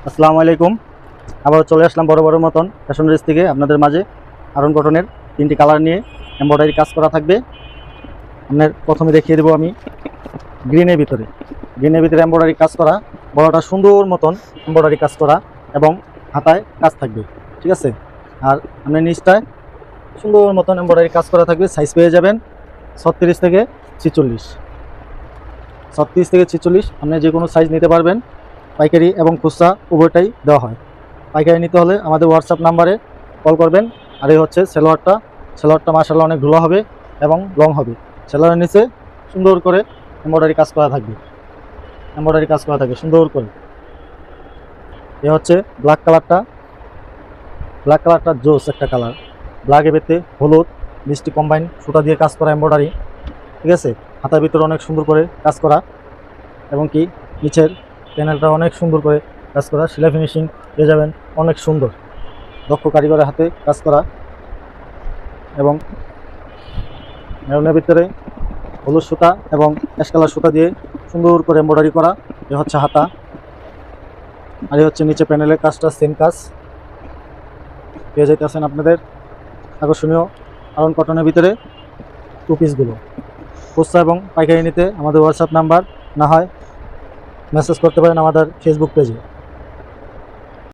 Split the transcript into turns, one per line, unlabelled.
আসসালামু আলাইকুম। আবার চলে আসলাম বড় বড় মতন ফ্যাশন ড্রেস থেকে আপনাদের মাঝে আরন কটনের 3টি কালার নিয়ে এমব্রয়ডারি কাজ করা থাকবে। আপনার প্রথমে দেখিয়ে দেবো আমি গ্রিনের ভিতরে এমব্রয়ডারি কাজ করা, বড়টা সুন্দর মতন এমব্রয়ডারি কাজ করা এবং হাতায় কাজ থাকবে, ঠিক আছে। আর আপনার নিচটায় সুন্দর মতন এমব্রয়ডারি কাজ করা থাকবে। সাইজ পেয়ে যাবেন 36 থেকে 46। 36 থেকে 46 আপনি যে কোনো সাইজ নিতে পারবেন। পাইকারি এবং খুচরা উভয়টাই দেওয়া হয়। পাইকারি নিতে হলে আমাদের হোয়াটসঅ্যাপ নাম্বারে কল করবেন। আর এই হচ্ছে সেলোয়ারটা মাশাআল্লাহ অনেক ভালো হবে এবং লং হবে। সেলোয়ারের নিচে সুন্দর করে এমব্রয়ডারি কাজ করা থাকবে, সুন্দর করে। এ হচ্ছে ব্ল্যাক কালারটা জোস একটা কালার। ব্ল্যাকের ভিতরে হলুদ মিষ্টি কম্বাইন সুতা দিয়ে কাজ করা এমব্রয়ডারি, ঠিক আছে। হাতার ভিতরে অনেক সুন্দর করে কাজ করা এবং কি নিচের প্যানেলটা অনেক সুন্দর করে কাজ করা। সেলাই ফিনিশিং পেয়ে যাবেন অনেক সুন্দর, দক্ষ কারিগরের হাতে কাজ করা। এবং মেরুনের ভিতরে হলুদ সুতা এবং অ্যাশ কালার সুতা দিয়ে সুন্দর করে এমব্রয়ডারি করা। এ হচ্ছে হাতা, আর এ হচ্ছে নিচে প্যানেলের কাজটা সেম কাজ পেয়ে যাইতেছেন আপনাদের আকর্ষণীয় আরন কটনের ভিতরে টু পিসগুলো। খুচরা এবং পাইকারি নিতে আমাদের হোয়াটসঅ্যাপ নাম্বার, না হয় মেসেজ করতে পারেন আমাদের ফেসবুক পেজে।